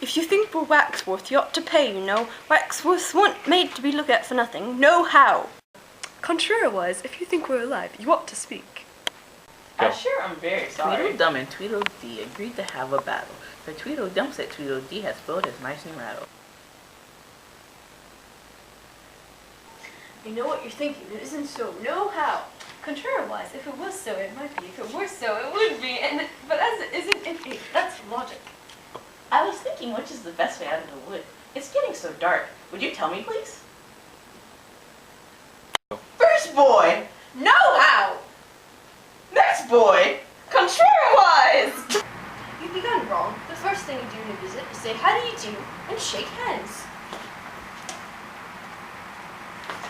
If you think we're Waxworth, you ought to pay, you know. Waxworths weren't made to be looked at for nothing. No how. Contrariwise, if you think we're alive, you ought to speak. I'm sure I'm very sorry. Tweedledum and Tweedledee agreed to have a battle, for Tweedledum said Tweedledee had spoiled his nice new rattle. You know what you're thinking, it isn't so. No how. Contrariwise, if it was so, it might be. If it were so, it would be. But as it isn't, that's logic. I was thinking which is the best way out of the wood. It's getting so dark. Would you tell me, please? First boy, know how. Next boy, contrariwise. You've begun wrong. The first thing you do in a visit is say, how do you do, and shake hands.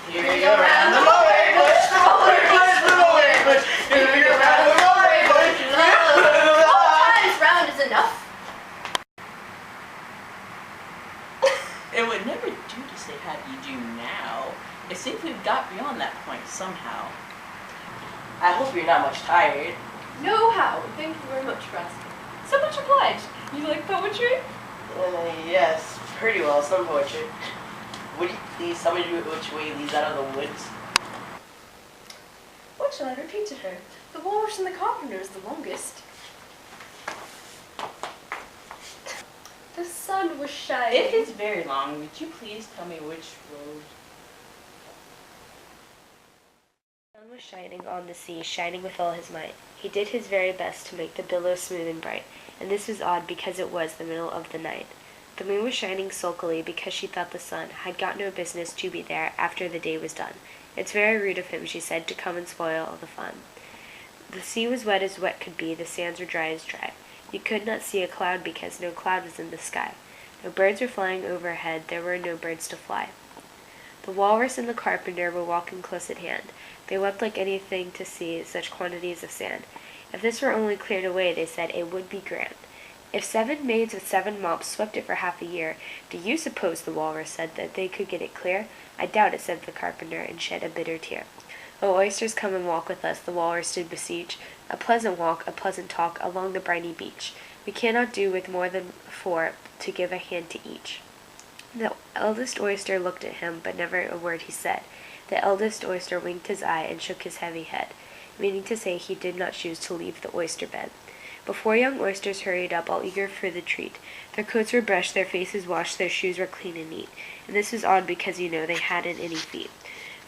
Here you go round the mulberry bush, the mulberry bush, the mulberry bush. Here you go round the mulberry bush. All times round is enough. It would never do to say how do you do now. It seems we've got beyond that point somehow. I hope you're not much tired. No how. Thank you very much for asking. So much obliged. You like poetry? Yes, pretty well, some poetry. Would you please tell me which way leads out of the woods? What shall I repeat to her? The walrus and the carpenter is the longest. The sun was shining. If it's very long, would you please tell me which road? The sun was shining on the sea, shining with all his might. He did his very best to make the billows smooth and bright, and this was odd because it was the middle of the night. The moon was shining sulkily because she thought the sun had got no business to be there after the day was done. It's very rude of him, she said, to come and spoil all the fun. The sea was wet as wet could be, the sands were dry as dry. You could not see a cloud because no cloud was in the sky. No birds were flying overhead, there were no birds to fly. The walrus and the carpenter were walking close at hand. They wept like anything to see such quantities of sand. If this were only cleared away, they said, it would be grand. If 7 maids with 7 mops swept it for half a year, do you suppose, the walrus said, that they could get it clear? I doubt it, said the carpenter, and shed a bitter tear. O oysters, come and walk with us, the walrus did beseech. A pleasant walk, a pleasant talk, along the briny beach. We cannot do with more than 4 to give a hand to each. The eldest oyster looked at him, but never a word he said. The eldest oyster winked his eye and shook his heavy head, meaning to say he did not choose to leave the oyster bed. The 4 young oysters hurried up, all eager for the treat. Their coats were brushed, their faces washed, their shoes were clean and neat. And this was odd because, you know, they hadn't any feet.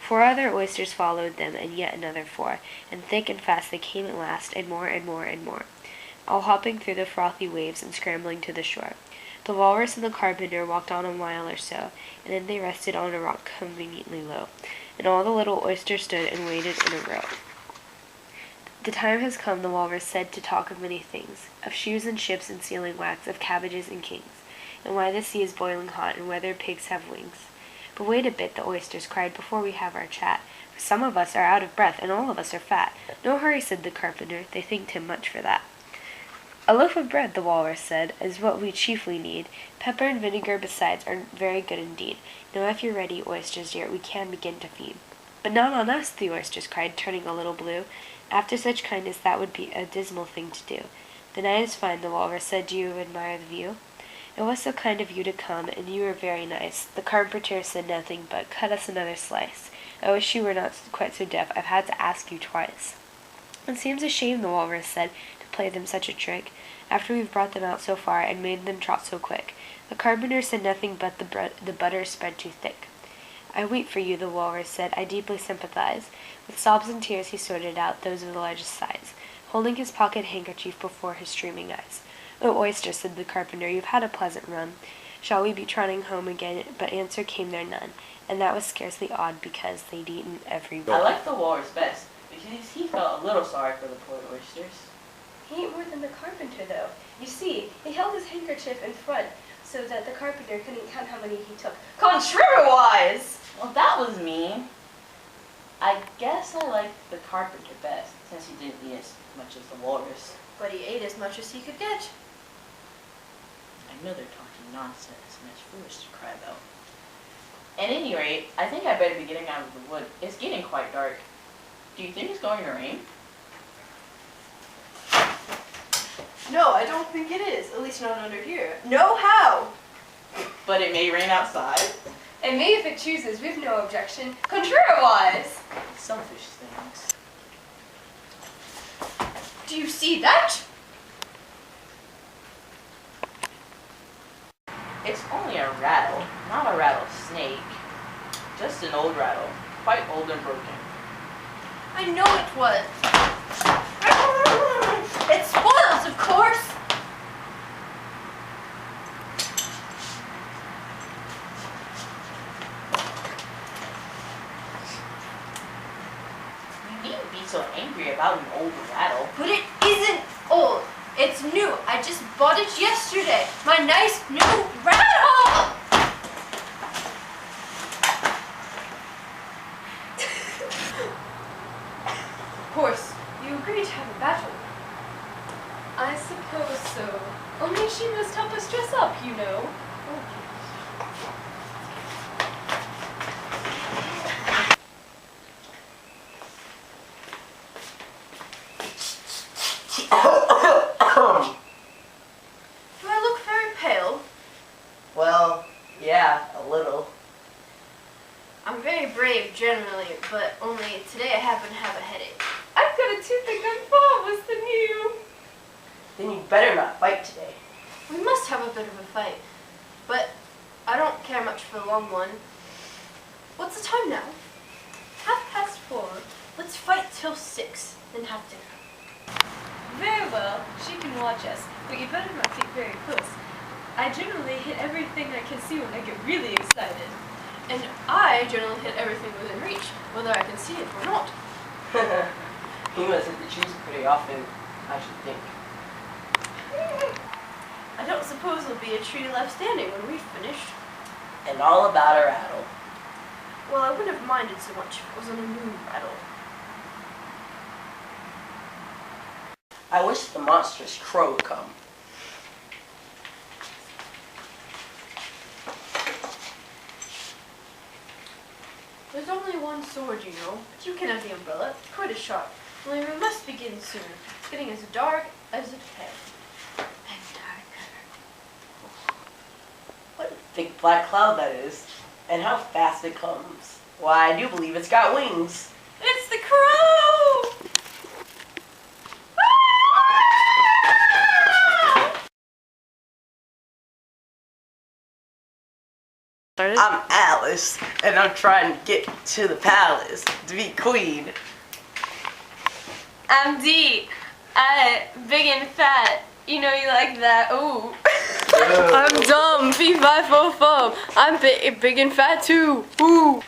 4 other oysters followed them, and yet another 4, and thick and fast they came at last, and more and more and more, all hopping through the frothy waves and scrambling to the shore. The walrus and the carpenter walked on a mile or so, and then they rested on a rock conveniently low, and all the little oysters stood and waited in a row. The time has come, the walrus said, to talk of many things, of shoes and ships and sealing wax, of cabbages and kings, and why the sea is boiling hot, and whether pigs have wings. But wait a bit, the oysters cried, before we have our chat, for some of us are out of breath, and all of us are fat. No hurry, said the carpenter, they thanked him much for that. A loaf of bread, the walrus said, is what we chiefly need. Pepper and vinegar besides are very good indeed. Now if you're ready, oysters dear, we can begin to feed. But not on us, the oysters cried, turning a little blue. After such kindness, that would be a dismal thing to do. The night is fine, the walrus said. Do you admire the view? It was so kind of you to come, and you were very nice. The carpenter said nothing, but cut us another slice. I wish you were not quite so deaf. I've had to ask you twice. It seems a shame, the walrus said, to play them such a trick, after we've brought them out so far, and made them trot so quick. The carpenter said nothing, but the butter spread too thick. I weep for you, the walrus said. I deeply sympathize. With sobs and tears he sorted out those of the largest size, holding his pocket handkerchief before his streaming eyes. Oh, oyster, said the carpenter, you've had a pleasant run. Shall we be trotting home again? But answer came there none, and that was scarcely odd, because they'd eaten every one. I like the walrus best, because he felt a little sorry for the poor oysters. He ain't more than the carpenter, though. You see, he held his handkerchief in front, so that the carpenter couldn't count how many he took. Contrariwise! Well, that was mean. I guess I like the carpenter best, since he didn't eat as much as the walrus. But he ate as much as he could get. I know they're talking nonsense, and it's foolish to cry about. At any rate, I think I better be getting out of the wood. It's getting quite dark. Do you think it's going to rain? No, I don't think it is. At least not under here. No how? But it may rain outside. And me if it chooses, we've no objection. Contrariwise! Selfish things. Do you see that? It's only a rattle, not a rattlesnake. Just an old rattle, quite old and broken. I know it was. It spoils, of course. You needn't be so angry about an old rattle. But it isn't old. It's new. I just bought it yesterday. My nice new rattle! Of course, you agreed to have a battle. I suppose so. Only she must help us dress up, you know. Do I look very pale? Well, yeah, a little. I'm very brave generally, but only today I happen to have a headache. I've got a toothache I'm far worse than you. Then you better not fight today. We must have a bit of a fight, but I don't care much for the long one. What's the time now? 4:30. Let's fight till 6, then have dinner. Very well. She can watch us, but you better not get very close. I generally hit everything I can see when I get really excited. And I generally hit everything within reach, whether I can see it or not. You must hit the trees pretty often, I should think. I don't suppose there'll be a tree left standing when we've finished. And all about a rattle. Well, I wouldn't have minded so much if it was on a moon rattle. I wish the monstrous crow would come. There's only one sword, you know, but you can have the umbrella. It's quite a sharp. Only we must begin soon. It's getting as dark as it can. And darker. What a thick black cloud that is. And how fast it comes. Why, I do believe it's got wings. It's the crow! I'm Alice, and I'm trying to get to the palace to be queen. I'm Dee. Big and fat. You know you like that. Ooh. I'm dumb. Fee, fi, fo, fum. I'm big and fat too. Ooh.